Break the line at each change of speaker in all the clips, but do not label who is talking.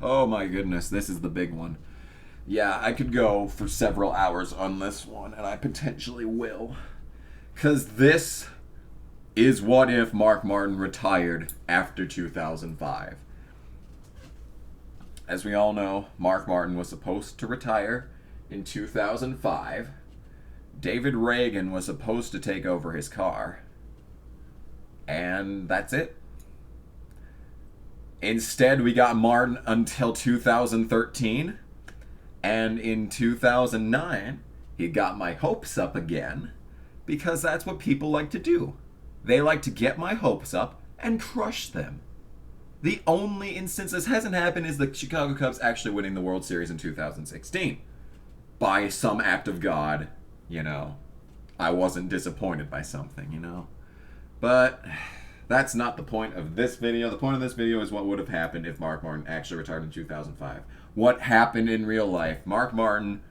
Oh my goodness, this is the big one. Yeah, I could go for several hours on this one, and I potentially will. Because this is what if Mark Martin retired after 2005. As we all know, Mark Martin was supposed to retire in 2005. David Reagan was supposed to take over his car. And that's it. Instead, we got Martin until 2013. And in 2009, he got my hopes up again. Because that's what people like to do. They like to get my hopes up and crush them. The only instance this hasn't happened is the Chicago Cubs actually winning the World Series in 2016. By some act of God, I wasn't disappointed by something, But that's not the point of this video. The point of this video is what would have happened if Mark Martin actually retired in 2005. What happened in real life? Mark Martin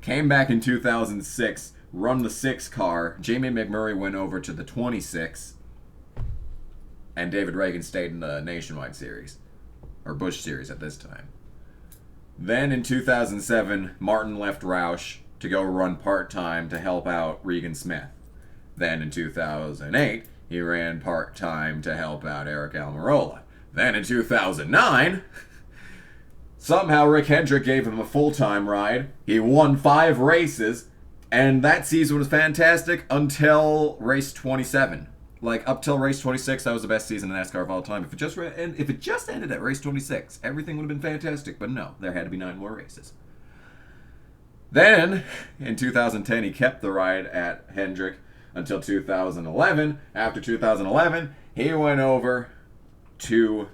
came back in 2006, run the 6 car. Jamie McMurray went over to the 26. And David Reagan stayed in the Nationwide Series. Or Busch Series at this time. Then in 2007, Martin left Roush to go run part-time to help out Regan Smith. Then in 2008, he ran part-time to help out Eric Almirola. Then in 2009, somehow Rick Hendrick gave him a full-time ride. He won 5 races, and that season was fantastic until race 27. Up till race 26, that was the best season in NASCAR of all time. If it just ended at race 26, everything would have been fantastic. But no, there had to be 9 more races. Then, in 2010, he kept the ride at Hendrick until 2011. After 2011, he went over to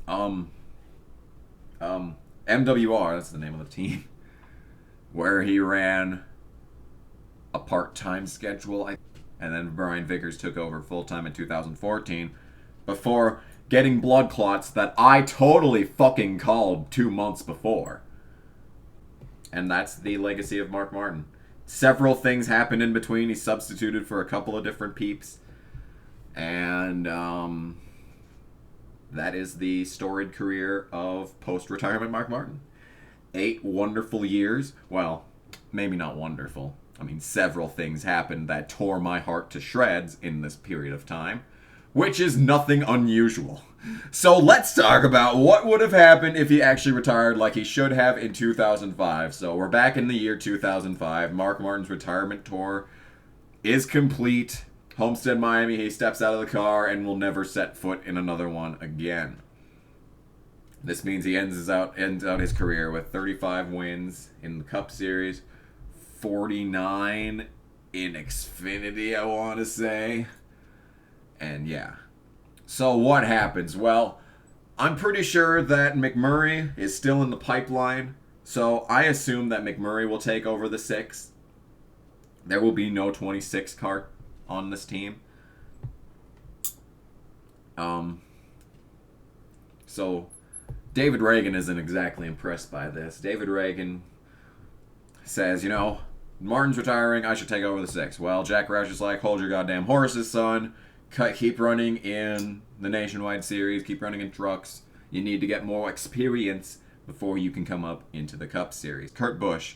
MWR, that's the name of the team, where he ran a part-time schedule. And then Brian Vickers took over full-time in 2014 before getting blood clots that I totally fucking called 2 months before. And that's the legacy of Mark Martin. Several things happened in between. He substituted for a couple of different peeps. And that is the storied career of post-retirement Mark Martin. 8 wonderful years. Well, maybe not wonderful. Several things happened that tore my heart to shreds in this period of time, which is nothing unusual. So let's talk about what would have happened if he actually retired like he should have in 2005. So we're back in the year 2005. Mark Martin's retirement tour is complete. Homestead, Miami, he steps out of the car and will never set foot in another one again. This means he ends out his career with 35 wins in the Cup Series, 49 in Xfinity, I want to say. And yeah. So what happens? Well, I'm pretty sure that McMurray is still in the pipeline. So I assume that McMurray will take over the 6. There will be no 26 car on this team. So David Reagan isn't exactly impressed by this. David Reagan says, Martin's retiring, I should take over the 6. Well, Jack Roush is like, hold your goddamn horses, son. Keep running in the Nationwide Series. Keep running in trucks. You need to get more experience before you can come up into the Cup Series. Kurt Busch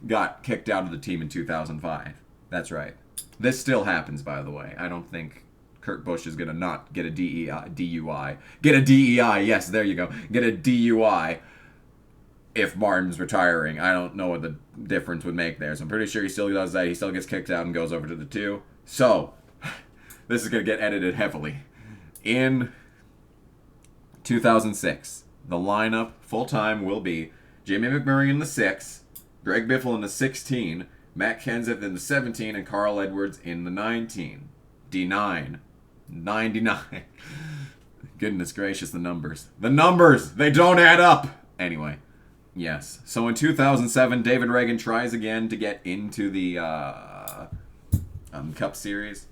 got kicked out of the team in 2005. That's right. This still happens, by the way. I don't think Kurt Busch is going to not get a DUI. Get a DEI. Yes, there you go. Get a DUI. If Martin's retiring, I don't know what the difference would make there. So I'm pretty sure he still does that. He still gets kicked out and goes over to the 2. So, this is going to get edited heavily. In 2006, the lineup full-time will be Jamie McMurray in the 6, Greg Biffle in the 16, Matt Kenseth in the 17, and Carl Edwards in the 19. D9. 99. Goodness gracious, the numbers. The numbers! They don't add up! Anyway. Yes. So in 2007, David Reagan tries again to get into the Cup Series.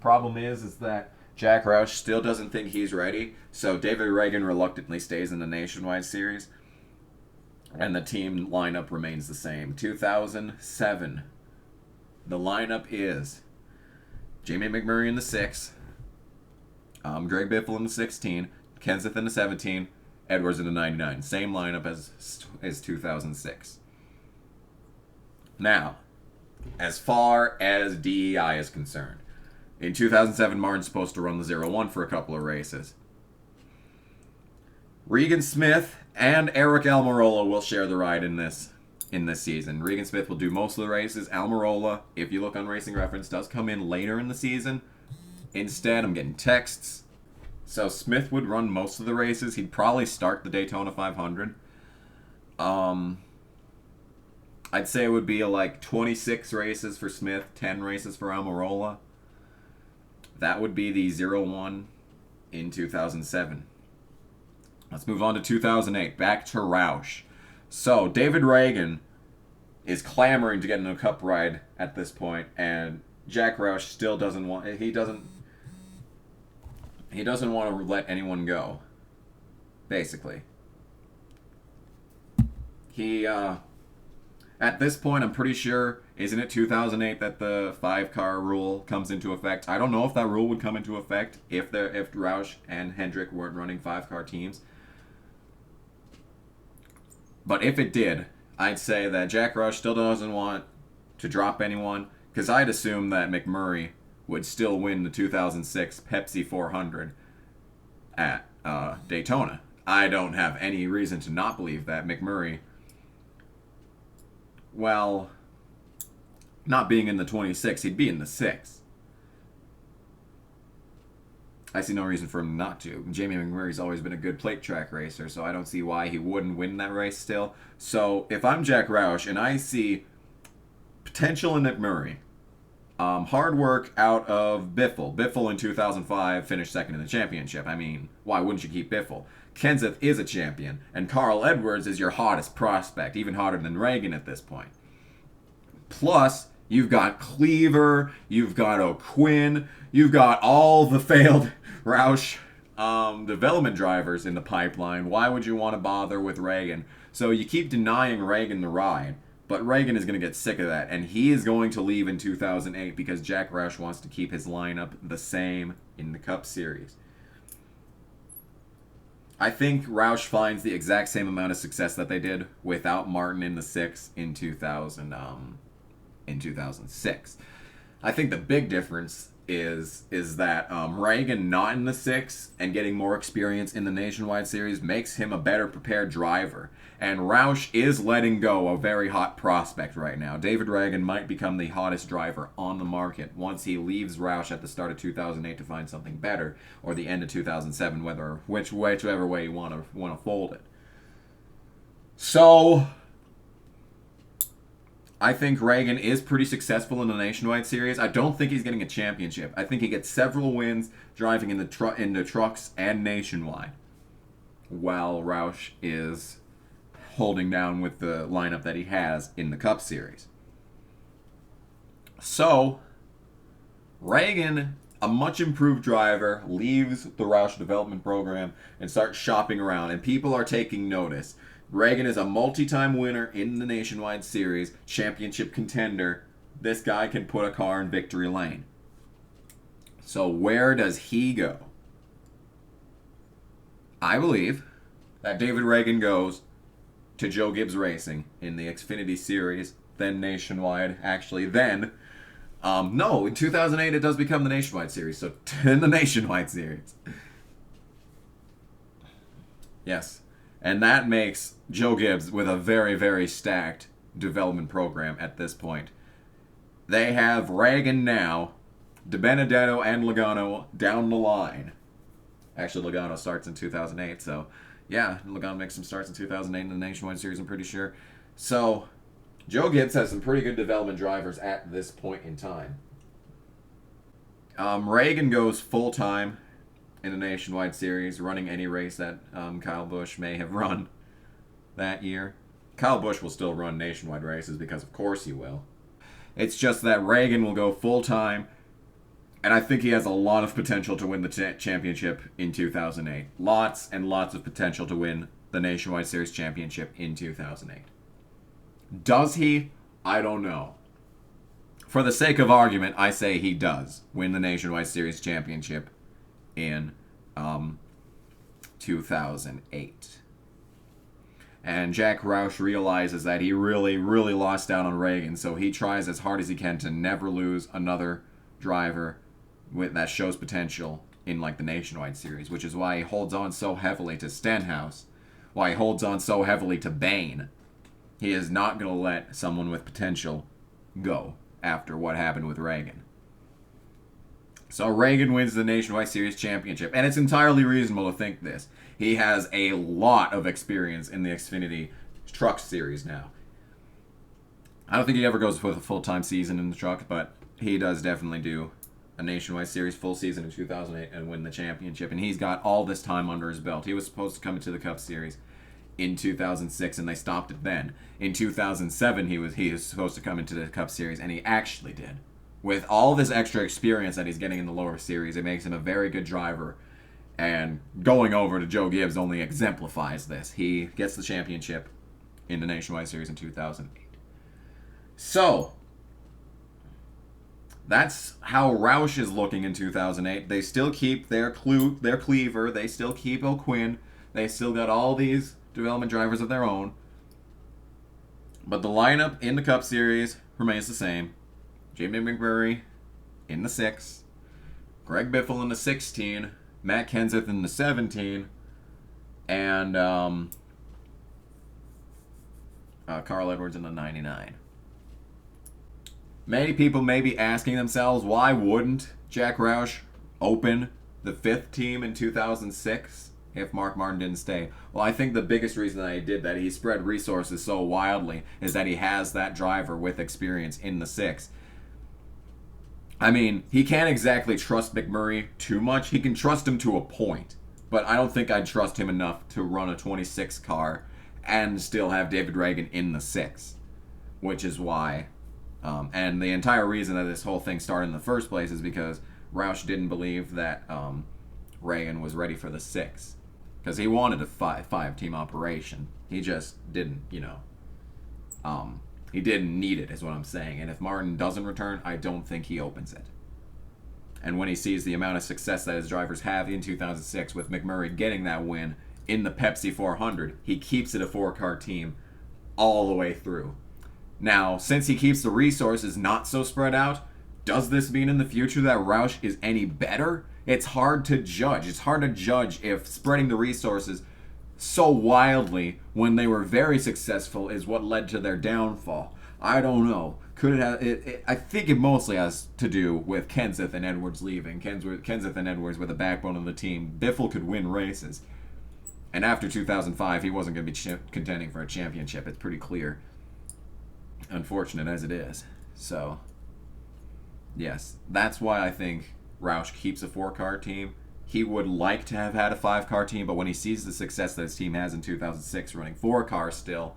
Problem is that Jack Roush still doesn't think he's ready. So David Reagan reluctantly stays in the Nationwide Series. And the team lineup remains the same. 2007. The lineup is Jamie McMurray in the 6. Greg Biffle in the 16. Kenseth in the 17, Edwards in the 99. Same lineup as 2006. Now, as far as DEI is concerned, in 2007, Martin's supposed to run the 0-1 for a couple of races. Regan Smith and Eric Almirola will share the ride in this season. Regan Smith will do most of the races. Almirola, if you look on Racing Reference, does come in later in the season. Instead, I'm getting texts. So Smith would run most of the races. He'd probably start the Daytona 500. I'd say it would be like 26 races for Smith, 10 races for Almirola. That would be the 0-1 in 2007. Let's move on to 2008. Back to Roush. So David Reagan is clamoring to get in a cup ride at this point, and Jack Roush still doesn't want. He doesn't want to let anyone go. Basically, he at this point, I'm pretty sure, isn't it 2008 that the 5-car rule comes into effect? I don't know if that rule would come into effect if Roush and Hendrick weren't running 5-car teams. But if it did, I'd say that Jack Roush still doesn't want to drop anyone, because I'd assume that McMurray would still win the 2006 Pepsi 400 at Daytona. I don't have any reason to not believe that McMurray, well, not being in the 26, he'd be in the 6. I see no reason for him not to. Jamie McMurray's always been a good plate track racer, so I don't see why he wouldn't win that race still. So if I'm Jack Roush and I see potential in McMurray, hard work out of Biffle. Biffle in 2005 finished second in the championship. I mean, why wouldn't you keep Biffle? Kenseth is a champion, and Carl Edwards is your hottest prospect, even hotter than Reagan at this point. Plus, you've got Cleaver, you've got O'Quinn, you've got all the failed Roush development drivers in the pipeline. Why would you want to bother with Reagan? So you keep denying Reagan the ride, but Reagan is going to get sick of that, and he is going to leave in 2008 because Jack Roush wants to keep his lineup the same in the Cup Series. I think Roush finds the exact same amount of success that they did without Martin in the 6 in 2006. I think the big difference is that Reagan not in the 6 and getting more experience in the Nationwide Series makes him a better prepared driver. And Roush is letting go a very hot prospect right now. David Reagan might become the hottest driver on the market once he leaves Roush at the start of 2008 to find something better, or the end of 2007, whichever way you want to fold it. So I think Reagan is pretty successful in the Nationwide Series. I don't think he's getting a championship. I think he gets several wins driving in the trucks and Nationwide, while Roush is holding down with the lineup that he has in the Cup Series. So, Reagan, a much improved driver, leaves the Roush development program and starts shopping around, and people are taking notice. Reagan is a multi-time winner in the Nationwide Series, championship contender. This guy can put a car in victory lane. So where does he go? I believe that David Reagan goes to Joe Gibbs Racing in the Xfinity Series, then Nationwide. Actually, then, no, in 2008 it does become the Nationwide Series, so in the Nationwide Series. Yes. And that makes Joe Gibbs with a very, very stacked development program at this point. They have Reagan now, DiBenedetto and Logano down the line. Actually, Logano starts in 2008, so yeah, Logano makes some starts in 2008 in the Nationwide Series, I'm pretty sure. So, Joe Gibbs has some pretty good development drivers at this point in time. Reagan goes full-time in the Nationwide Series, running any race that Kyle Busch may have run that year. Kyle Busch will still run Nationwide races because of course he will. It's just that Reagan will go full-time, and I think he has a lot of potential to win the championship in 2008. Lots and lots of potential to win the Nationwide Series championship in 2008. Does he? I don't know. For the sake of argument, I say he does win the Nationwide Series championship in 2008. And Jack Roush realizes that he really, really lost out on Reagan, so he tries as hard as he can to never lose another driver that shows potential in like the Nationwide Series, which is why he holds on so heavily to Stenhouse, why he holds on so heavily to Bain. He is not going to let someone with potential go after what happened with Reagan. So Reagan wins the Nationwide Series championship, and it's entirely reasonable to think this. He has a lot of experience in the Xfinity Truck Series now. I don't think he ever goes with a full-time season in the truck, but he does definitely do a Nationwide Series full season in 2008 and win the championship. And he's got all this time under his belt. He was supposed to come into the Cup Series in 2006, and they stopped it then. In 2007, he was supposed to come into the Cup Series, and he actually did. With all this extra experience that he's getting in the lower series, it makes him a very good driver. And going over to Joe Gibbs only exemplifies this. He gets the championship in the Nationwide Series in 2008. So, that's how Roush is looking in 2008. They still keep their Cleaver. They still keep O'Quinn. They still got all these development drivers of their own. But the lineup in the Cup Series remains the same. Jamie McMurray in the 6. Greg Biffle in the 16. Matt Kenseth in the 17. And Carl Edwards in the 99. Many people may be asking themselves, why wouldn't Jack Roush open the 5th team in 2006 if Mark Martin didn't stay? Well, I think the biggest reason that he did that, he spread resources so wildly, is that he has that driver with experience in the 6. I mean, he can't exactly trust McMurray too much. He can trust him to a point, but I don't think I'd trust him enough to run a 26 car and still have David Reagan in the 6, which is why... and the entire reason that this whole thing started in the first place is because Roush didn't believe that Reagan was ready for the 6. Because he wanted a five-team operation. He just didn't, he didn't need it, is what I'm saying. And if Martin doesn't return, I don't think he opens it. And when he sees the amount of success that his drivers have in 2006, with McMurray getting that win in the Pepsi 400, he keeps it a 4-car team all the way through. Now, since he keeps the resources not so spread out, does this mean in the future that Roush is any better? It's hard to judge. It's hard to judge if spreading the resources so wildly when they were very successful is what led to their downfall. I don't know. Could it have? I think it mostly has to do with Kenseth and Edwards leaving. Kenseth and Edwards were the backbone of the team. Biffle could win races. And after 2005, he wasn't going to be contending for a championship. It's pretty clear. Unfortunate as it is. So, yes, that's why I think Roush keeps a 4-car team. He would like to have had a 5-car team, but when he sees the success that his team has in 2006 running 4 cars still,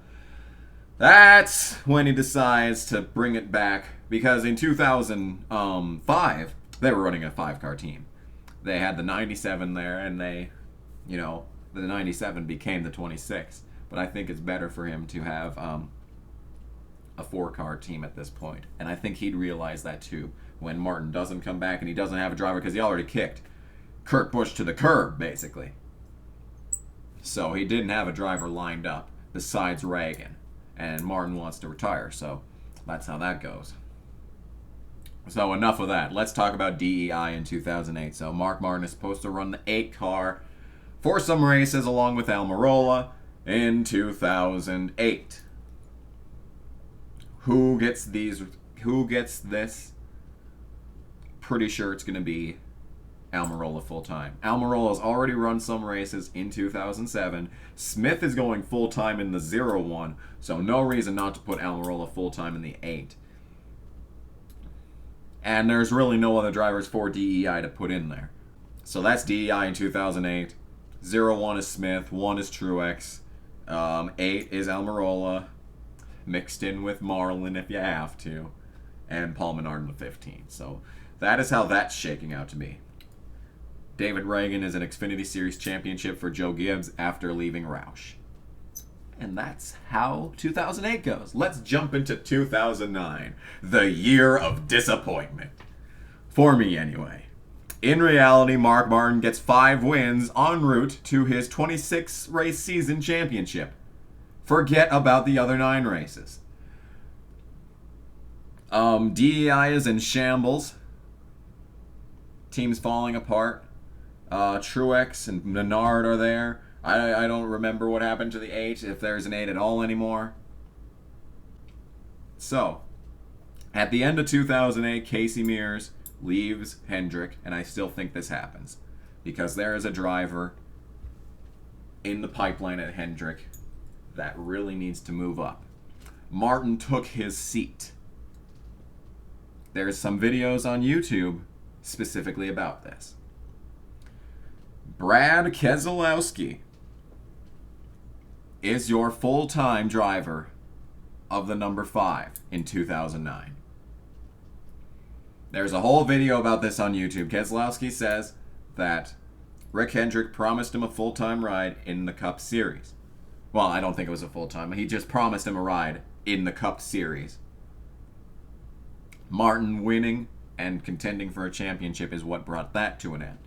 that's when he decides to bring it back. Because in 2005, they were running a 5-car team. They had the 97 there, and the 97 became the 26. But I think it's better for him to have a 4-car team at this point. And I think he'd realize that too when Martin doesn't come back and he doesn't have a driver, because he already kicked Kurt Busch to the curb, basically. So he didn't have a driver lined up besides Reagan. And Martin wants to retire, so that's how that goes. So enough of that. Let's talk about DEI in 2008. So Mark Martin is supposed to run the 8-car for some races along with Almirola in 2008. Who gets this? Pretty sure it's going to be Almirola full-time. Almirola's already run some races in 2007. Smith is going full-time in the 01, so no reason not to put Almirola full-time in the 8. And there's really no other drivers for DEI to put in there. So that's DEI in 2008. 01 is Smith, 1 is Truex, 8 is Almirola, mixed in with Marlin if you have to, and Paul Menard in the 15. So that is how that's shaking out to me. David Reagan is an Xfinity Series championship for Joe Gibbs after leaving Roush. And that's how 2008 goes. Let's jump into 2009, the year of disappointment. For me, anyway. In reality, Mark Martin gets 5 wins en route to his 26-race season championship. Forget about the other 9 races. DEI is in shambles. Teams falling apart. Truex and Menard are there. I don't remember what happened to the 8, if there's an 8 at all anymore. So, at the end of 2008, Casey Mears leaves Hendrick, and I still think this happens. Because there is a driver in the pipeline at Hendrick that really needs to move up. Martin took his seat. There's some videos on YouTube specifically about this. Brad Keselowski is your full-time driver of the number 5 in 2009. There's a whole video about this on YouTube. Keselowski says that Rick Hendrick promised him a full-time ride in the Cup Series. Well, I don't think it was a full-time. He just promised him a ride in the Cup Series. Martin winning and contending for a championship is what brought that to an end.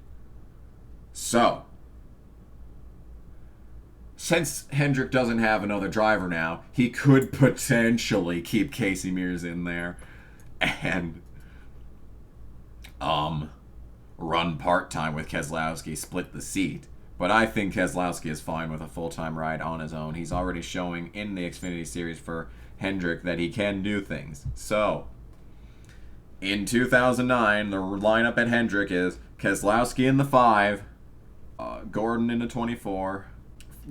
So, since Hendrick doesn't have another driver now, he could potentially keep Casey Mears in there and run part-time with Keselowski, split the seat. But I think Keselowski is fine with a full-time ride on his own. He's already showing in the Xfinity Series for Hendrick that he can do things. So, in 2009, the lineup at Hendrick is Keselowski in the 5, Gordon in the 24,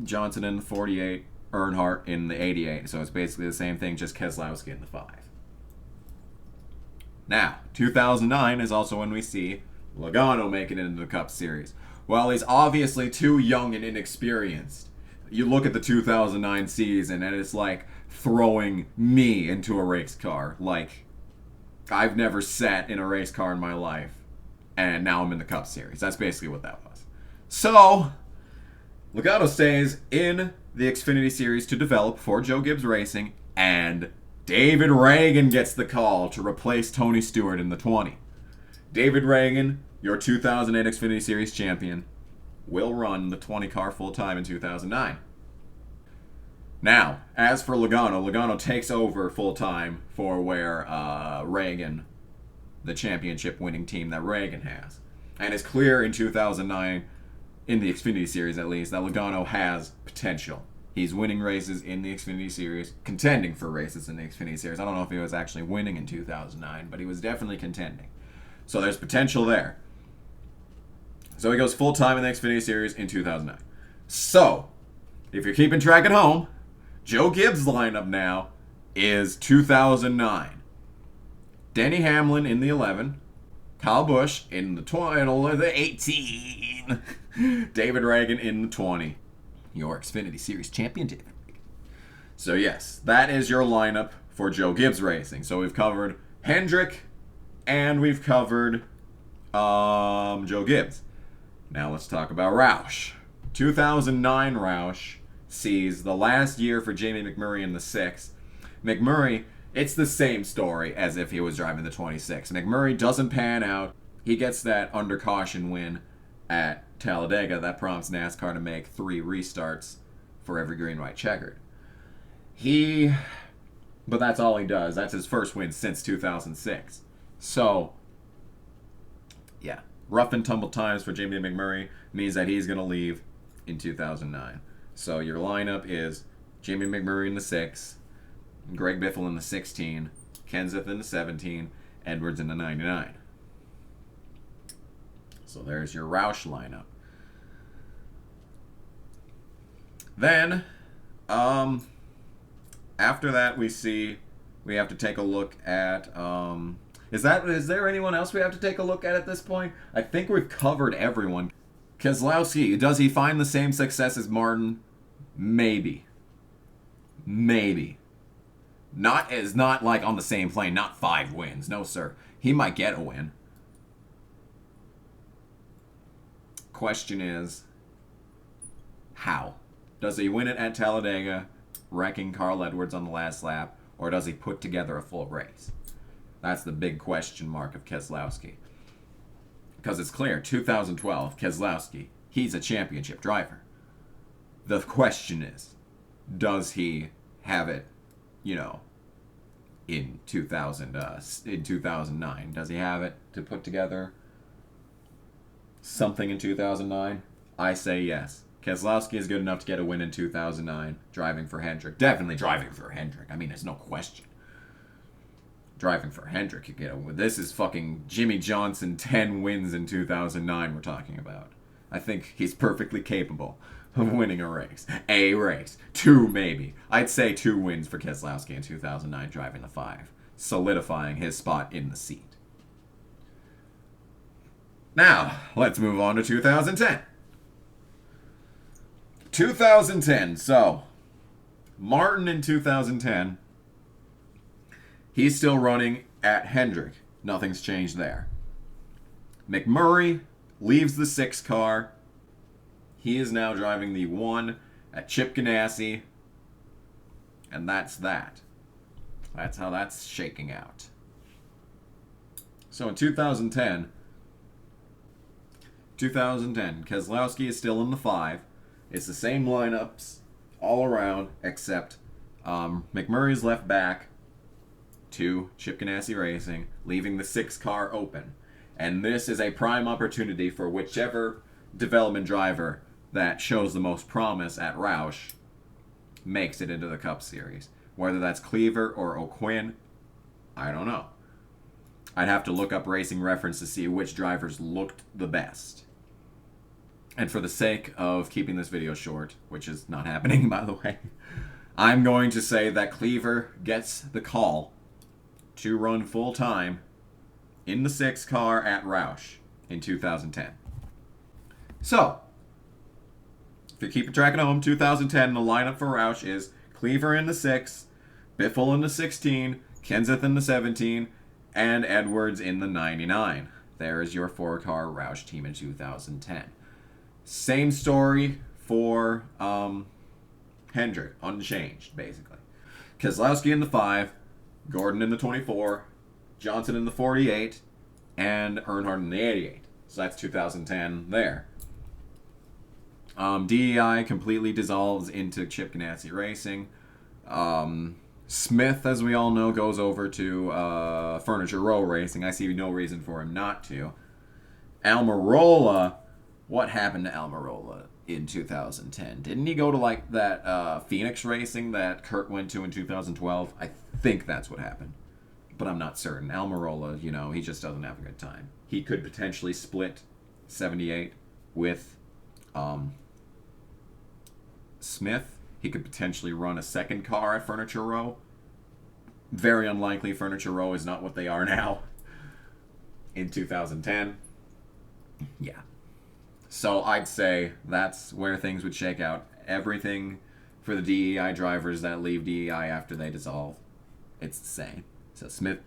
Johnson in the 48, Earnhardt in the 88. So it's basically the same thing, just Keselowski in the 5. Now, 2009 is also when we see Logano making it into the Cup Series. Well, he's obviously too young and inexperienced. You look at the 2009 season, and it's like throwing me into a race car. Like, I've never sat in a race car in my life, and now I'm in the Cup Series. That's basically what that was. So, Logano stays in the Xfinity Series to develop for Joe Gibbs Racing, and David Reagan gets the call to replace Tony Stewart in the 20. David Reagan, your 2008 Xfinity Series champion, will run the 20 car full-time in 2009. Now, as for Logano takes over full-time for where Reagan, the championship-winning team that Reagan has. And it's clear in 2009, in the Xfinity Series at least, that Logano has potential. He's winning races in the Xfinity Series, contending for races in the Xfinity Series. I don't know if he was actually winning in 2009, but he was definitely contending. So there's potential there. So he goes full-time in the Xfinity Series in 2009. So, if you're keeping track at home, Joe Gibbs' lineup now is 2009. Denny Hamlin in the 11. Kyle Busch in the 20, the 18. David Reagan in the 20. Your Xfinity Series champion, David Reagan. So yes, that is your lineup for Joe Gibbs Racing. So we've covered Hendrick, and we've covered Joe Gibbs. Now let's talk about Roush. 2009 Roush sees the last year for Jamie McMurray in the 6. McMurray, it's the same story as if he was driving the 26. McMurray doesn't pan out. He gets that under caution win at Talladega that prompts NASCAR to make 3 restarts for every green, white, checkered. But that's all he does. That's his first win since 2006. So, yeah, rough and tumble times for Jamie McMurray means that he's going to leave in 2009. So your lineup is Jamie McMurray in the 6, Greg Biffle in the 16, Kenseth in the 17, Edwards in the 99. So there's your Roush lineup. Then, after that, we have to take a look at, is there anyone else we have to take a look at this point? I think we've covered everyone. Keselowski, does he find the same success as Martin? Maybe. Not like on the same plane, not 5 wins. No, sir. He might get a win. Question is, how? Does he win it at Talladega, wrecking Carl Edwards on the last lap, or does he put together a full race? That's the big question mark of Keselowski. Because it's clear, 2012, Keselowski, he's a championship driver. The question is, does he have it, in 2009? Does he have it to put together something in 2009? I say yes. Keselowski is good enough to get a win in 2009, driving for Hendrick. Definitely driving for Hendrick. I mean, there's no question. Driving for Hendrick, you get a win. This is fucking Jimmy Johnson 10 wins in 2009 we're talking about. I think he's perfectly capable of winning a race. A race. 2 maybe. I'd say 2 wins for Keselowski in 2009 driving the 5, solidifying his spot in the seat. Now, let's move on to 2010. 2010, so Martin in 2010, he's still running at Hendrick. Nothing's changed there. McMurray leaves the 6 car. He is now driving the 1 at Chip Ganassi. And that's that. That's how that's shaking out. So in 2010, Keselowski is still in the 5. It's the same lineups all around, except McMurray's left back to Chip Ganassi Racing, leaving the 6 car open. And this is a prime opportunity for whichever development driver that shows the most promise at Roush makes it into the Cup Series. Whether that's Cleaver or O'Quinn, I don't know. I'd have to look up Racing Reference to see which drivers looked the best. And for the sake of keeping this video short, which is not happening, by the way, I'm going to say that Cleaver gets the call to run full-time in the 6 car at Roush in 2010. So, if you're keeping track at home, 2010, the lineup for Roush is Cleaver in the 6, Biffle in the 16, Kenseth in the 17, and Edwards in the 99. There is your 4-car Roush team in 2010. Same story for Hendrick, unchanged, basically. Keselowski in the 5, Gordon in the 24, Johnson in the 48, and Earnhardt in the 88. So that's 2010 there. DEI completely dissolves into Chip Ganassi Racing. Smith, as we all know, goes over to Furniture Row Racing. I see no reason for him not to. Almirola, what happened to Almirola in 2010? Didn't he go to like that Phoenix Racing that Kurt went to in 2012? I think that's what happened, but I'm not certain. Almirola, he just doesn't have a good time. He could potentially split 78 with Smith. He could potentially run a 2nd car at Furniture Row. Very unlikely. Furniture Row is not what they are now in 2010. Yeah. So I'd say that's where things would shake out. Everything for the DEI drivers that leave DEI after they dissolve, it's the same. So Smith...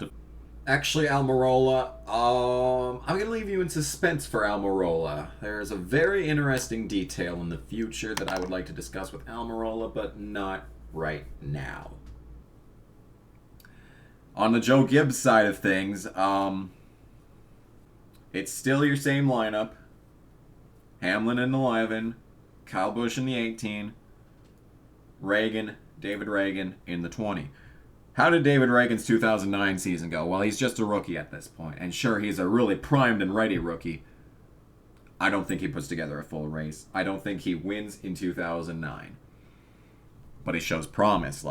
Actually, Almirola, I'm going to leave you in suspense for Almirola. There's a very interesting detail in the future that I would like to discuss with Almirola, but not right now. On the Joe Gibbs side of things, it's still your same lineup. Hamlin in the 11, Kyle Busch in the 18, David Reagan in the 20. How did David Reagan's 2009 season go? Well, he's just a rookie at this point. And sure, he's a really primed and ready rookie. I don't think he puts together a full race. I don't think he wins in 2009. But he shows promise,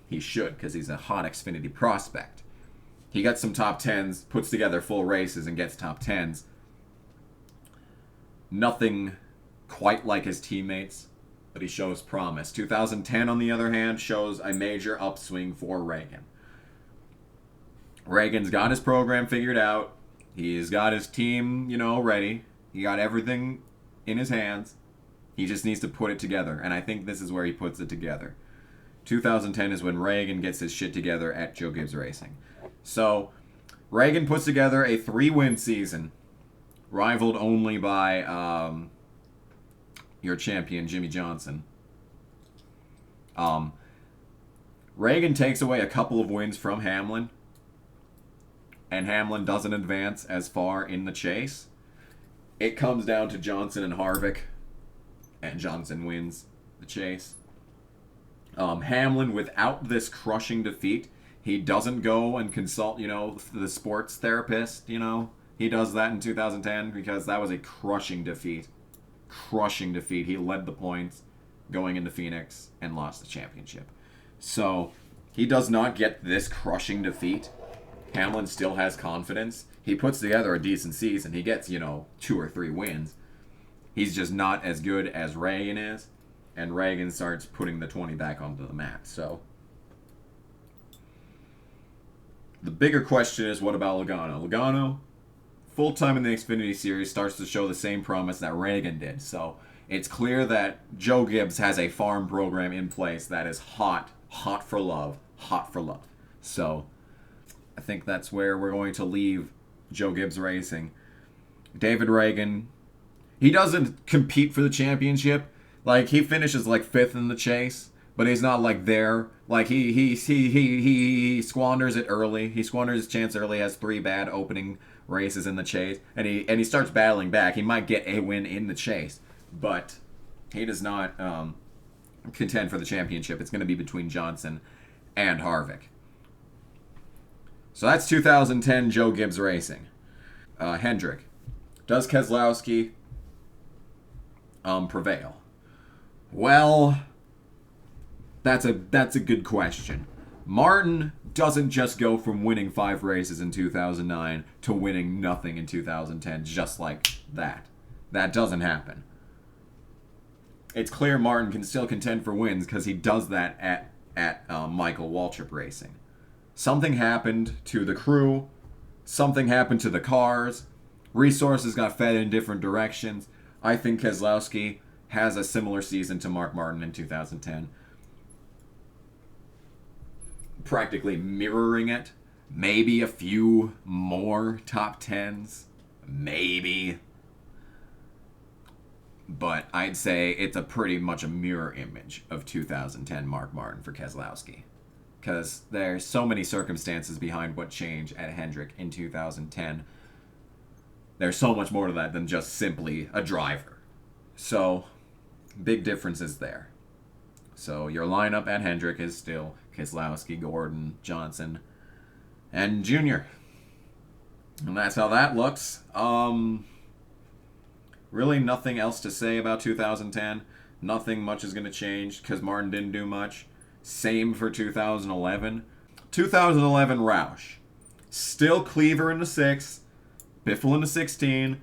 he should, because he's a hot Xfinity prospect. He gets some top 10s, puts together full races, and gets top 10s. Nothing quite like his teammates, but he shows promise. 2010, on the other hand, shows a major upswing for Reagan. Reagan's got his program figured out. He's got his team, ready. He got everything in his hands. He just needs to put it together, and I think this is where he puts it together. 2010 is when Reagan gets his shit together at Joe Gibbs Racing. So, Reagan puts together a 3-win season, rivaled only by your champion, Jimmy Johnson. Reagan takes away a couple of wins from Hamlin. and Hamlin doesn't advance as far in the chase, it comes down to Johnson and Harvick, and Johnson wins the chase. Hamlin, without this crushing defeat, he doesn't go and consult, the sports therapist, He does that in 2010 because that was a crushing defeat. Crushing defeat. He led the points going into Phoenix and lost the championship. So he does not get this crushing defeat. Hamlin still has confidence. He puts together a decent season. He gets, 2 or 3 wins. He's just not as good as Reagan is. And Reagan starts putting the 20 back onto the map. So the bigger question is, what about Logano? Logano, full-time in the Xfinity Series, starts to show the same promise that Reagan did. So it's clear that Joe Gibbs has a farm program in place that is hot for love. So I think that's where we're going to leave Joe Gibbs Racing. David Reagan, he doesn't compete for the championship. Like, he finishes like 5th in the chase, but he's not like there. Like, he squanders it early. He squanders his chance early, has 3 bad opening races in the chase, and he starts battling back. He might get a win in the chase, but he does not contend for the championship. It's going to be between Johnson and Harvick. So that's 2010 Joe Gibbs Racing. Hendrick. Does Keselowski prevail? Well, that's a good question. Martin doesn't just go from winning 5 races in 2009 to winning nothing in 2010 just like that. That doesn't happen. It's clear Martin can still contend for wins because he does that at Michael Waltrip Racing. Something happened to the crew. Something happened to the cars. Resources got fed in different directions. I think Keselowski has a similar season to Mark Martin in 2010. Practically mirroring it. Maybe a few more top 10s. Maybe. But I'd say it's pretty much a mirror image of 2010 Mark Martin for Keselowski. Because there's so many circumstances behind what changed at Hendrick in 2010. There's so much more to that than just simply a driver. So, big differences there. So, your lineup at Hendrick is still Keselowski, Gordon, Johnson, and Junior. And that's how that looks. Really nothing else to say about 2010. Nothing much is going to change because Martin didn't do much. Same for 2011. 2011 Roush. Still Cleaver in the 6. Biffle in the 16.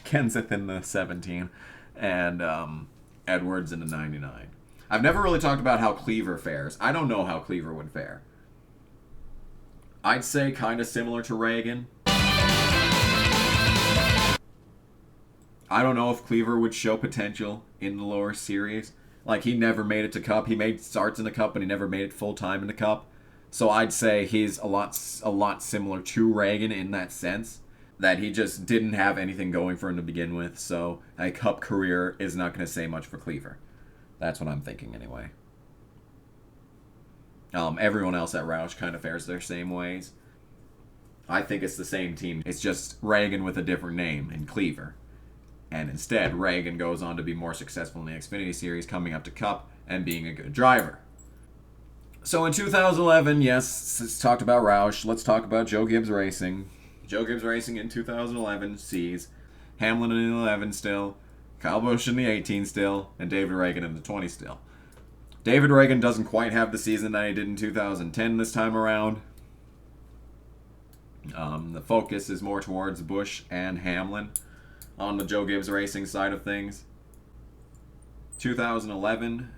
Kenseth in the 17. And Edwards in the 99. I've never really talked about how Cleaver fares. I don't know how Cleaver would fare. I'd say kind of similar to Reagan. I don't know if Cleaver would show potential in the lower series. Like, he never made it to Cup. He made starts in the Cup, but he never made it full-time in the Cup. So I'd say he's a lot similar to Reagan in that sense, that he just didn't have anything going for him to begin with. So a Cup career is not going to say much for Cleaver. That's what I'm thinking anyway. Everyone else at Roush kind of fares their same ways. I think it's the same team. It's just Reagan with a different name in Cleaver. And instead, Reagan goes on to be more successful in the Xfinity Series, coming up to Cup and being a good driver. So in 2011, yes, let's talk about Roush. Let's talk about Joe Gibbs Racing. Joe Gibbs Racing in 2011 sees Hamlin in the 11 still, Kyle Busch in the 18 still, and David Reagan in the 20 still. David Reagan doesn't quite have the season that he did in 2010 this time around. The focus is more towards Busch and Hamlin on the Joe Gibbs Racing side of things. 2011,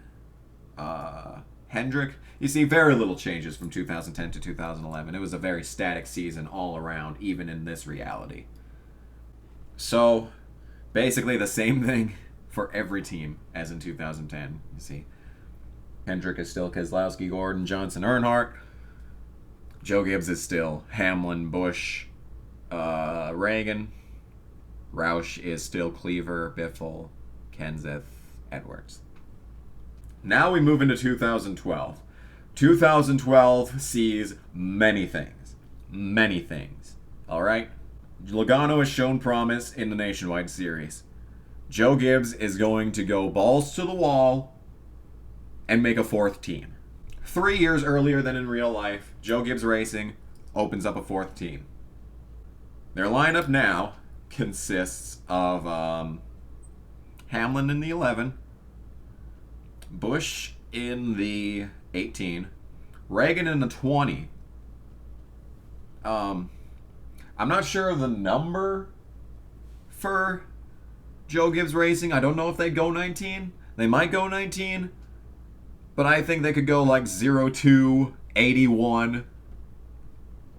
Hendrick. You see very little changes from 2010 to 2011. It was a very static season all around, even in this reality. So, basically the same thing for every team as in 2010. You see, Hendrick is still Keselowski, Gordon, Johnson, Earnhardt. Joe Gibbs is still Hamlin, Busch, Reagan. Roush is still Cleaver, Biffle, Kenseth, Edwards. Now we move into 2012. 2012 sees many things. Many things. Alright? Logano has shown promise in the Nationwide Series. Joe Gibbs is going to go balls to the wall and make a fourth team. 3 years earlier than in real life, Joe Gibbs Racing opens up a fourth team. Their lineup now consists of Hamlin in the 11, Busch in the 18, Reagan in the 20. I'm not sure of the number for Joe Gibbs Racing. I don't know if they go 19. They might go 19. But I think they could go like 02, 81.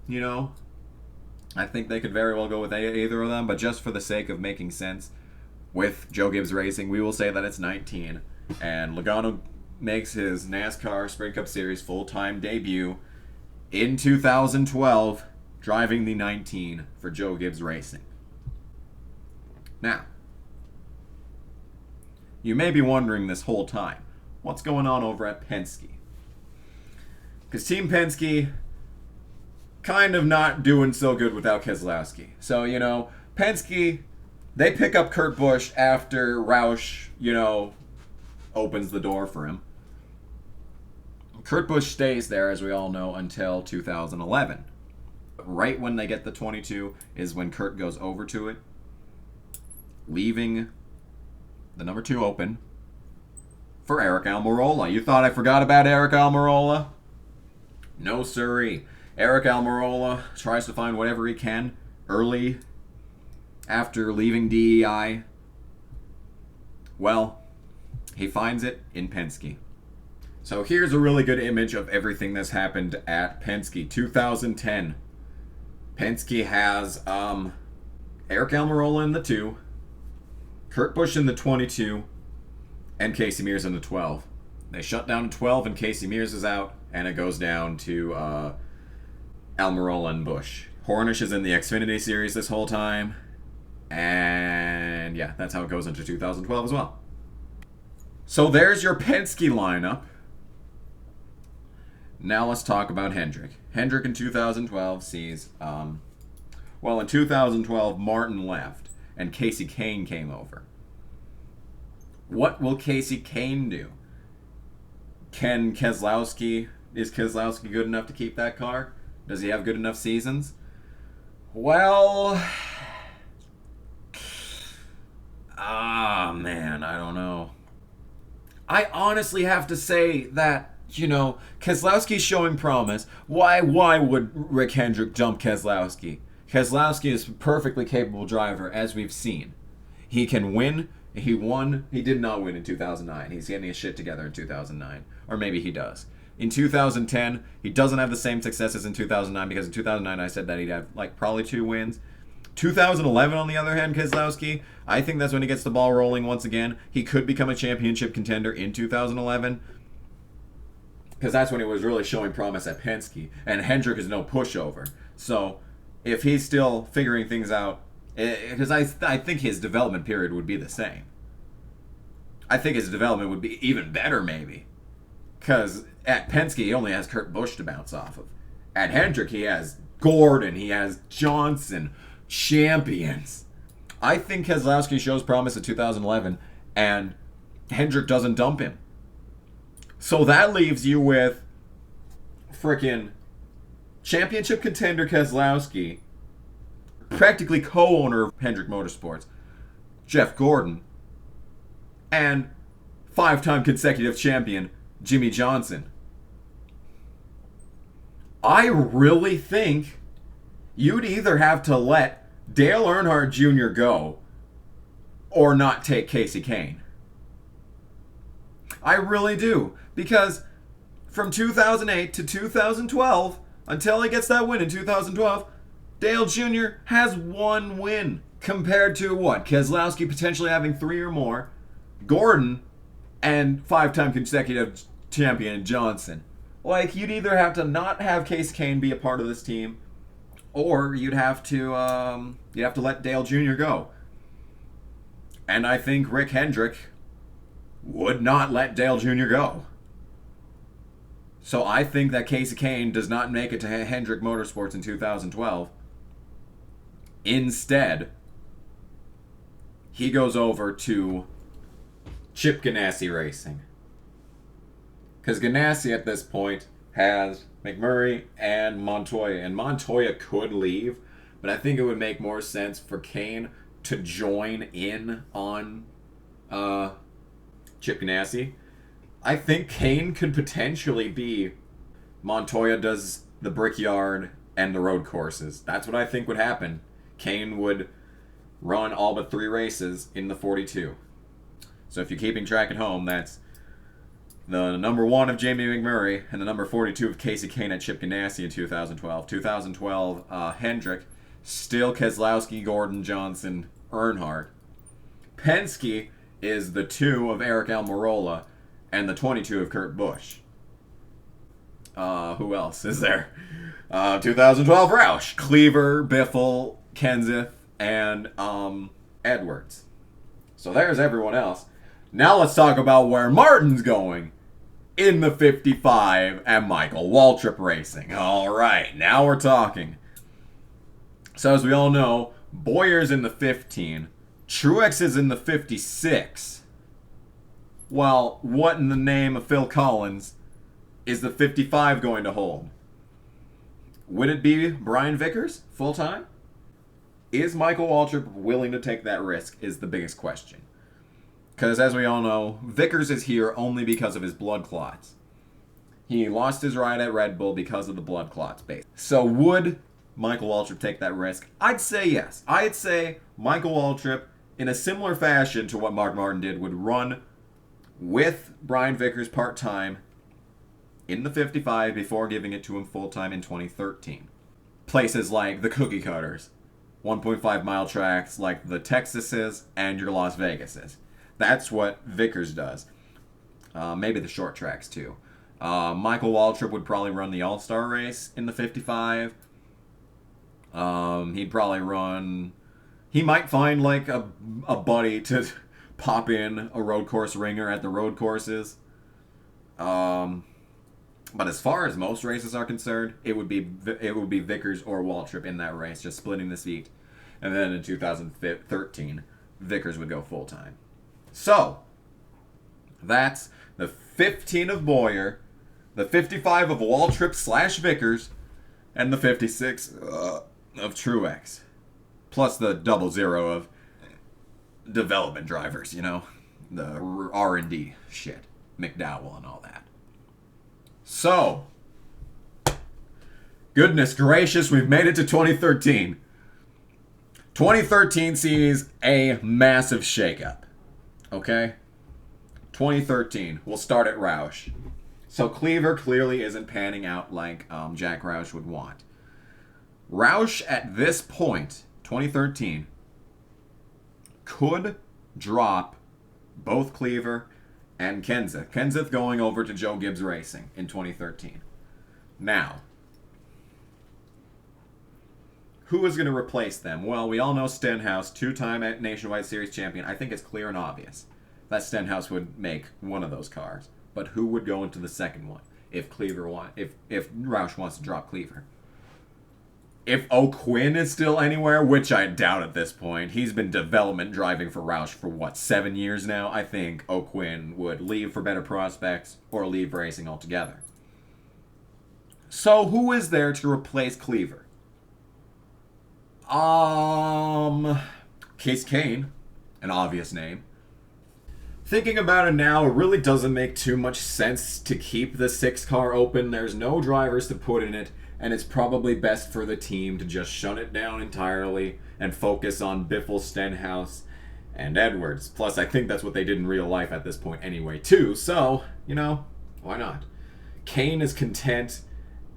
You know? I think they could very well go with either of them. But just for the sake of making sense with Joe Gibbs Racing, we will say that it's 19. And Logano makes his NASCAR Sprint Cup Series full-time debut in 2012, driving the 19 for Joe Gibbs Racing. Now, you may be wondering this whole time, what's going on over at Penske? Because Team Penske kind of not doing so good without Keselowski. So, you know, Penske, they pick up Kurt Busch after Roush, you know, opens the door for him. Kurt Busch stays there, as we all know, until 2011. Right when they get the 22 is when Kurt goes over to it, leaving the number 2 open for Eric Almirola. You thought I forgot about Eric Almirola? No siree. Eric Almirola tries to find whatever he can early after leaving DEI. Well, he finds it in Penske. So here's a really good image of everything that's happened at Penske. 2010. Penske has Eric Almirola in the 2, Kurt Busch in the 22, and Casey Mears in the 12. They shut down in 12 and Casey Mears is out, and it goes down to Almirola and Busch. Hornish is in the Xfinity Series this whole time, and yeah, that's how it goes into 2012 as well. So there's your Penske lineup. Now let's talk about Hendrick. Hendrick in 2012 sees, in 2012 Martin left and Kasey Kahne came over. What will Kasey Kahne do? Is Keselowski good enough to keep that car? Does he have good enough seasons? Well, man, I don't know. I honestly have to say that, you know, Keselowski's showing promise. Why would Rick Hendrick dump Keselowski? Keselowski is a perfectly capable driver, as we've seen. He can win. He won. He did not win in 2009. He's getting his shit together in 2009. Or maybe he does. In 2010, he doesn't have the same success as in 2009, because in 2009 I said that he'd have like probably 2 wins. 2011, on the other hand, Keselowski, I think that's when he gets the ball rolling once again. He could become a championship contender in 2011. Because that's when he was really showing promise at Penske. And Hendrick is no pushover. So, if he's still figuring things out, because I think his development period would be the same. I think his development would be even better, maybe. Because at Penske, he only has Kurt Busch to bounce off of. At Hendrick, he has Gordon, he has Johnson, champions. I think Keselowski shows promise in 2011, and Hendrick doesn't dump him. So that leaves you with frickin' championship contender Keselowski, practically co-owner of Hendrick Motorsports, Jeff Gordon, and 5-time consecutive champion Jimmy Johnson. I really think you'd either have to let Dale Earnhardt Jr. go or not take Kasey Kahne. I really do. Because from 2008 to 2012, until he gets that win in 2012, Dale Jr. has 1 win. Compared to what? Keselowski potentially having 3 or more. Gordon and 5-time consecutive champion Johnson. Like, you'd either have to not have Kasey Kahne be a part of this team, or you'd have to let Dale Jr. go. And I think Rick Hendrick would not let Dale Jr. go. So I think that Kasey Kahne does not make it to Hendrick Motorsports in 2012. Instead, he goes over to Chip Ganassi Racing. Because Ganassi at this point has McMurray and Montoya. And Montoya could leave, but I think it would make more sense for Kahne to join in on Chip Ganassi. I think Kahne could potentially be Montoya does the Brickyard and the road courses. That's what I think would happen. Kahne would run all but 3 races in the 42. So if you're keeping track at home, that's the number 1 of Jamie McMurray and the number 42 of Kasey Kahne at Chip Ganassi in 2012. 2012, Hendrick, still Keselowski, Gordon, Johnson, Earnhardt. Penske is the 2 of Eric Almirola and the 22 of Kurt Busch. Who else is there? 2012 Roush, Cleaver, Biffle, Kenseth, and Edwards. So there's everyone else. Now let's talk about where Martin's going in the 55 and Michael Waltrip Racing. All right, now we're talking. So as we all know, Bowyer's in the 15. Truex is in the 56. Well, what in the name of Phil Collins is the 55 going to hold? Would it be Brian Vickers full-time? Is Michael Waltrip willing to take that risk is the biggest question. Because as we all know, Vickers is here only because of his blood clots. He lost his ride at Red Bull because of the blood clots, basically. So would Michael Waltrip take that risk? I'd say yes. I'd say Michael Waltrip, in a similar fashion to what Mark Martin did, would run with Brian Vickers part-time in the 55 before giving it to him full-time in 2013. Places like the cookie cutters, 1.5 mile tracks like the Texases and your Las Vegases. That's what Vickers does. Maybe the short tracks too. Michael Waltrip would probably run the All-Star race in the 55. He'd probably run... He might find like a buddy to pop in a road course ringer at the road courses. But as far as most races are concerned, it would be Vickers or Waltrip in that race, just splitting the seat. And then in 2013, Vickers would go full-time. So, that's the 15 of Bowyer, the 55 of Waltrip / Vickers, and the 56 of Truex. Plus the 00 of development drivers, you know? The R&D shit. McDowell and all that. So, goodness gracious, we've made it to 2013. 2013 sees a massive shakeup. Okay? 2013. We'll start at Roush. So Cleaver clearly isn't panning out like Jack Roush would want. Roush at this point, 2013, could drop both Cleaver and Kenseth. Kenseth going over to Joe Gibbs Racing in 2013. Now, who is going to replace them? Well, we all know Stenhouse, 2-time Nationwide Series champion. I think it's clear and obvious that Stenhouse would make one of those cars. But who would go into the second one if Roush wants to drop Cleaver? If O'Quinn is still anywhere, which I doubt at this point, he's been development driving for Roush for 7 years now. I think O'Quinn would leave for better prospects or leave racing altogether. So who is there to replace Cleaver? Kasey Kahne, an obvious name. Thinking about it now, it really doesn't make too much sense to keep the 6 car open. There's no drivers to put in it. And it's probably best for the team to just shut it down entirely and focus on Biffle, Stenhouse, and Edwards. Plus, I think that's what they did in real life at this point anyway, too. So, why not? Kahne is content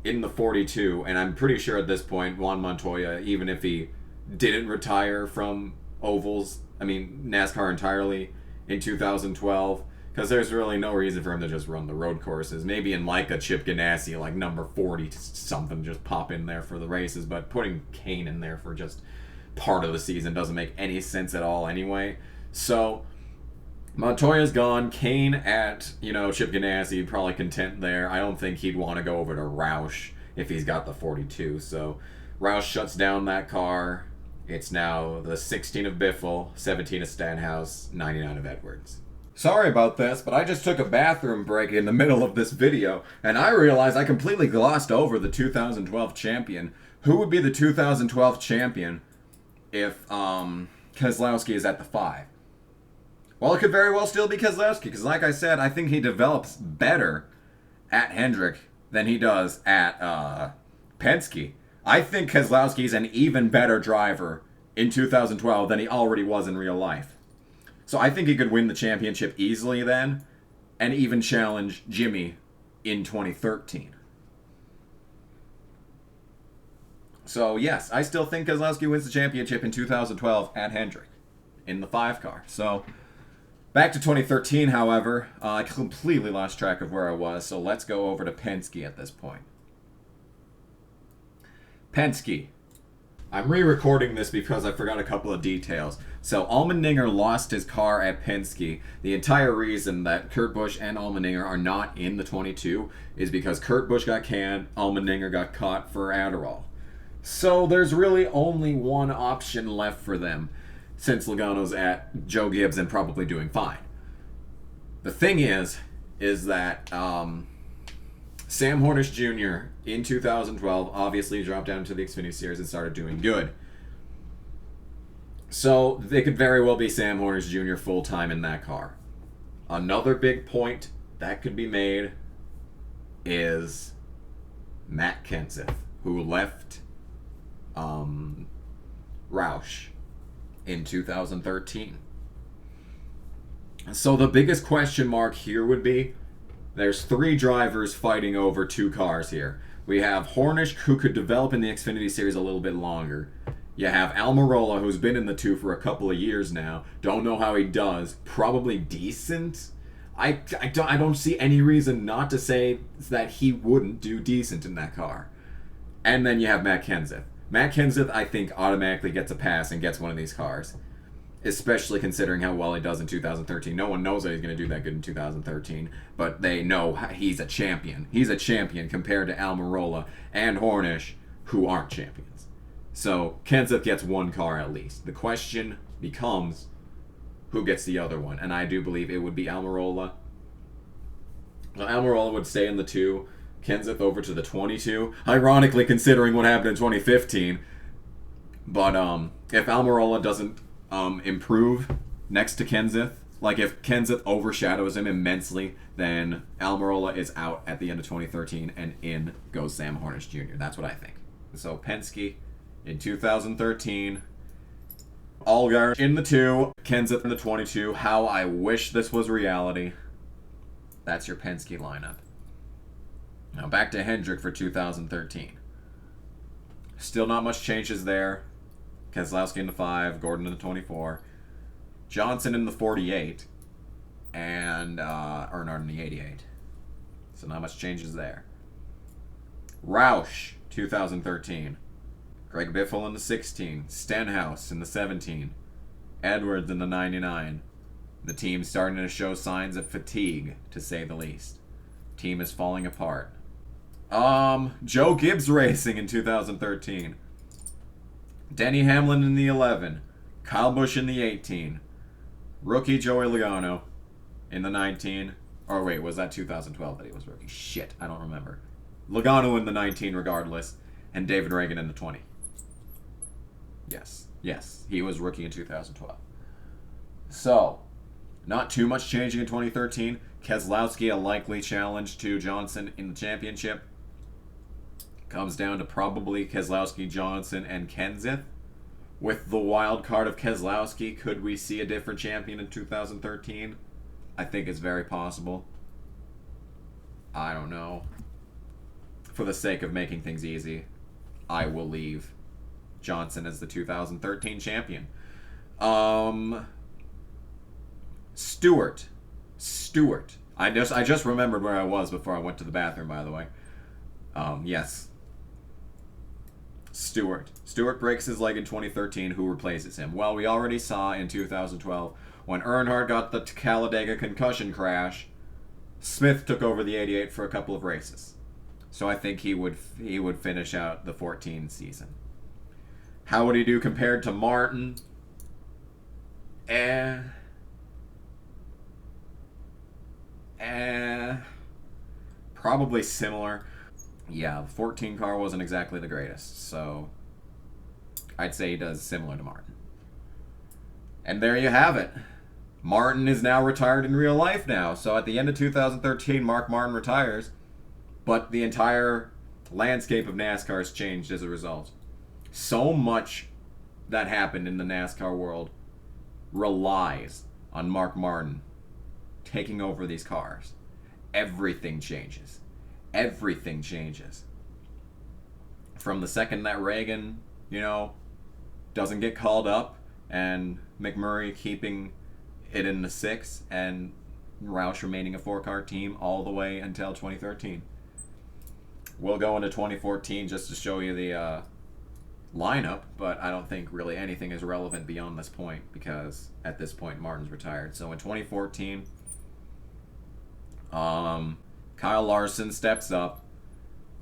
in the 42, and I'm pretty sure at this point, Juan Montoya, even if he didn't retire from NASCAR entirely in 2012, because there's really no reason for him to just run the road courses. Maybe in like a Chip Ganassi, like number 40 something, just pop in there for the races. But putting Kahne in there for just part of the season doesn't make any sense at all anyway. So Montoya's gone. Kane at, Chip Ganassi, probably content there. I don't think he'd want to go over to Roush if he's got the 42. So Roush shuts down that car. It's now the 16 of Biffle, 17 of Stenhouse, 99 of Edwards. Sorry about this, but I just took a bathroom break in the middle of this video, and I realized I completely glossed over the 2012 champion. Who would be the 2012 champion if Keselowski is at the 5? Well, it could very well still be Keselowski, because like I said, I think he develops better at Hendrick than he does at Penske. I think Keselowski is an even better driver in 2012 than he already was in real life. So I think he could win the championship easily then, and even challenge Jimmy in 2013. So yes, I still think Keselowski wins the championship in 2012 at Hendrick in the 5 car. So back to 2013, however, I completely lost track of where I was, so let's go over to Penske at this point. Penske. I'm re-recording this because I forgot a couple of details. So Allmendinger lost his car at Penske. The entire reason that Kurt Busch and Allmendinger are not in the 22 is because Kurt Busch got canned, Allmendinger got caught for Adderall. So there's really only one option left for them, since Logano's at Joe Gibbs and probably doing fine. The thing is that Sam Hornish Jr. in 2012 obviously dropped down to the Xfinity Series and started doing good. So they could very well be Sam Hornish Jr. full-time in that car. Another big point that could be made is Matt Kenseth, who left Roush in 2013. So the biggest question mark here would be, there's 3 drivers fighting over 2 cars here. We have Hornish, who could develop in the Xfinity Series a little bit longer. You have Almirola, who's been in the 2 for a couple of years now. Don't know how he does. Probably decent. I don't see any reason not to say that he wouldn't do decent in that car. And then you have Matt Kenseth. Matt Kenseth, I think, automatically gets a pass and gets one of these cars. Especially considering how well he does in 2013. No one knows that he's going to do that good in 2013, but they know he's a champion. He's a champion compared to Almirola and Hornish, who aren't champions. So Kenseth gets 1 car at least. The question becomes, who gets the other one? And I do believe it would be Almirola. Well, Almirola would stay in the 2, Kenseth over to the 22. Ironically, considering what happened in 2015. But if Almirola doesn't improve next to Kenseth, like if Kenseth overshadows him immensely, then Almirola is out at the end of 2013 and in goes Sam Hornish Jr. That's what I think. So Penske in 2013, Allgaier in the 2, Kenseth in the 22. How I wish this was reality. That's your Penske lineup. Now back to Hendrick for 2013. Still not much changes there. Keselowski in the 5, Gordon in the 24, Johnson in the 48, and Earnhardt in the 88. So not much changes there. Roush, 2013. Greg Biffle in the 16, Stenhouse in the 17, Edwards in the 99. The team's starting to show signs of fatigue, to say the least. Team is falling apart. Joe Gibbs Racing in 2013. Denny Hamlin in the 11, Kyle Busch in the 18, rookie Joey Logano in the 19. Or wait, was that 2012 that he was rookie? Shit, I don't remember. Logano in the 19 regardless, and David Reagan in the 20. Yes, he was rookie in 2012. So, not too much changing in 2013. Keselowski, a likely challenge to Johnson in the championship. Comes down to probably Keselowski, Johnson, and Kenseth. With the wild card of Keselowski, could we see a different champion in 2013? I think it's very possible. I don't know. For the sake of making things easy, I will leave Johnson as the 2013 champion. Stewart. I just remembered where I was before I went to the bathroom, by the way. Yes. Stewart. Stewart breaks his leg in 2013. Who replaces him? Well, we already saw in 2012 when Earnhardt got the Talladega concussion crash. Smith took over the 88 for a couple of races. So I think he would finish out the 14 season. How would he do compared to Martin? Probably similar. Yeah, the 14 car wasn't exactly the greatest, so I'd say he does similar to Martin. And there you have it. Martin is now retired in real life now. So at the end of 2013, Mark Martin retires, but the entire landscape of NASCAR has changed as a result. So much that happened in the NASCAR world relies on Mark Martin taking over these cars. Everything changes. Everything changes. From the second that Reagan, doesn't get called up, and McMurray keeping it in the 6, and Roush remaining a 4-car team all the way until 2013. We'll go into 2014 just to show you the lineup, but I don't think really anything is relevant beyond this point because at this point Martin's retired. So in 2014, Kyle Larson steps up.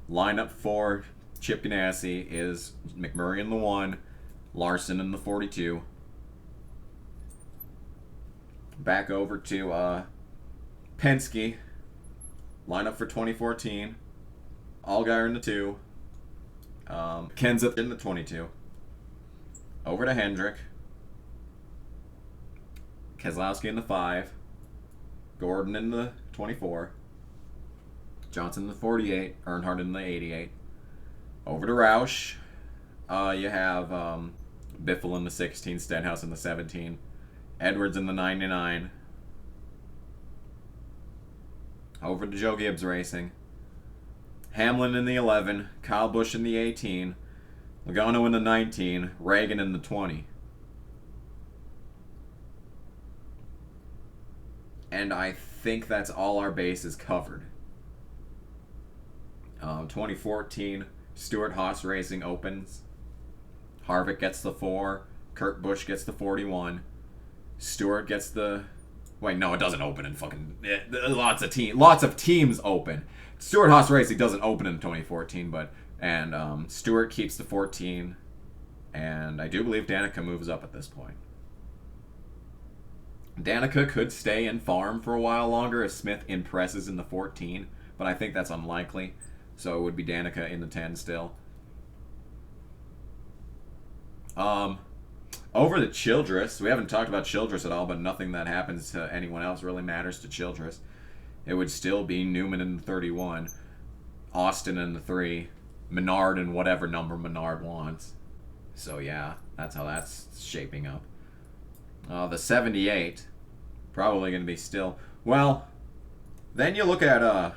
Lineup for Chip Ganassi is McMurray in the 1, Larson in the 42. Back over to Penske. Lineup for 2014. Allgaier in the 2. Kenseth in the 22. Over to Hendrick. Keselowski in the 5. Gordon in the 24. Johnson in the 48. Earnhardt in the 88. Over to Roush. You have Biffle in the 16. Stenhouse in the 17. Edwards in the 99. Over to Joe Gibbs Racing. Hamlin in the 11. Kyle Busch in the 18. Logano in the 19. Reagan in the 20. And I think that's all our bases covered. 2014, Stewart-Haas Racing opens. Harvick gets the 4. Kurt Busch gets the 41. Stewart gets the... Wait, no, it doesn't open in fucking... Lots of teams open. Stewart-Haas Racing doesn't open in 2014, but... And Stewart keeps the 14. And I do believe Danica moves up at this point. Danica could stay and farm for a while longer if Smith impresses in the 14, but I think that's unlikely. So it would be Danica in the 10 still. Over to Childress. We haven't talked about Childress at all, but nothing that happens to anyone else really matters to Childress. It would still be Newman in the 31, Austin in the 3, Menard in whatever number Menard wants. So yeah, that's how that's shaping up. The 78, probably going to be still... Well, then you look at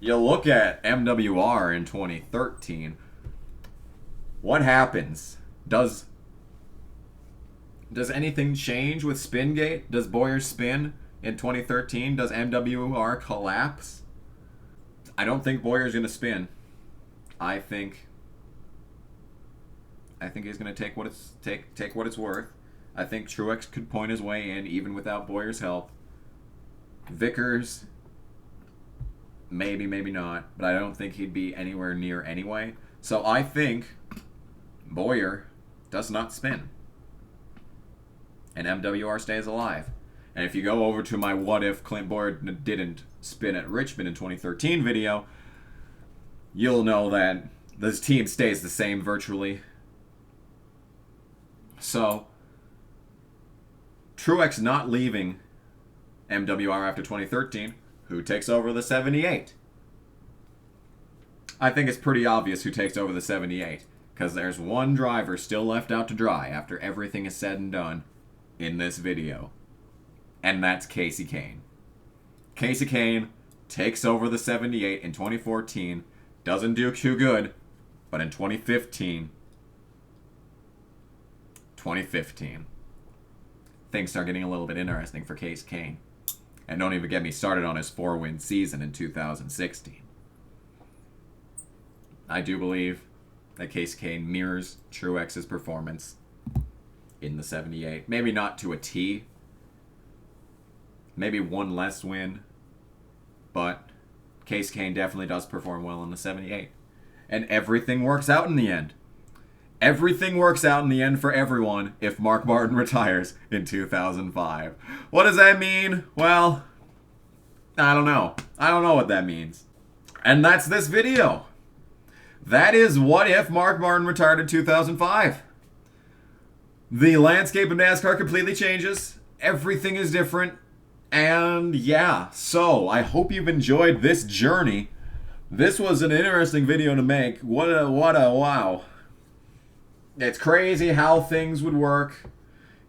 MWR in 2013. What happens? Does anything change with Spingate? Does Bowyer spin in 2013? Does MWR collapse? I don't think Bowyer's going to spin. I think he's going to take what it's worth. I think Truex could point his way in even without Bowyer's help. Vickers, maybe not, but I don't think he'd be anywhere near anyway. So I think Bowyer does not spin. And MWR stays alive. And if you go over to my What If Clint Bowyer Didn't Spin at Richmond in 2013 video, you'll know that this team stays the same virtually. So, Truex not leaving MWR after 2013, who takes over the 78? I think it's pretty obvious who takes over the 78, because there's one driver still left out to dry after everything is said and done in this video, and that's Kasey Kahne. Kasey Kahne takes over the 78 in 2014, doesn't do too good, but in 2015, things start getting a little bit interesting for Kasey Kahne. And don't even get me started on his 4-win season in 2016. I do believe that Kasey Kahne mirrors Truex's performance in the 78. Maybe not to a T. Maybe one less win. But Kasey Kahne definitely does perform well in the 78. And everything works out in the end. Everything works out in the end for everyone if Mark Martin retires in 2005. What does that mean? Well, I don't know. I don't know what that means. And that's this video. That is what if Mark Martin retired in 2005. The landscape of NASCAR completely changes. Everything is different. And yeah, so I hope you've enjoyed this journey. This was an interesting video to make. What a wow. It's crazy how things would work.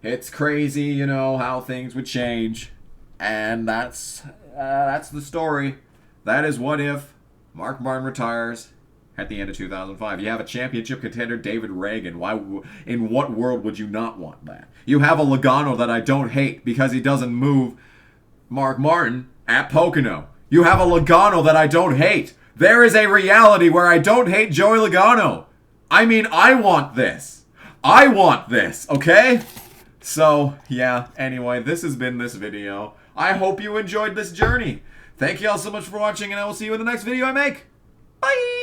It's crazy, you know, how things would change. And that's the story. That is what if Mark Martin retires at the end of 2005. You have a championship contender, David Reagan. Why? In what world would you not want that? You have a Logano that I don't hate because he doesn't move Mark Martin at Pocono. You have a Logano that I don't hate. There is a reality where I don't hate Joey Logano. I mean, I want this. I want this, okay? So, yeah, anyway, this has been this video. I hope you enjoyed this journey. Thank you all so much for watching, and I will see you in the next video I make. Bye!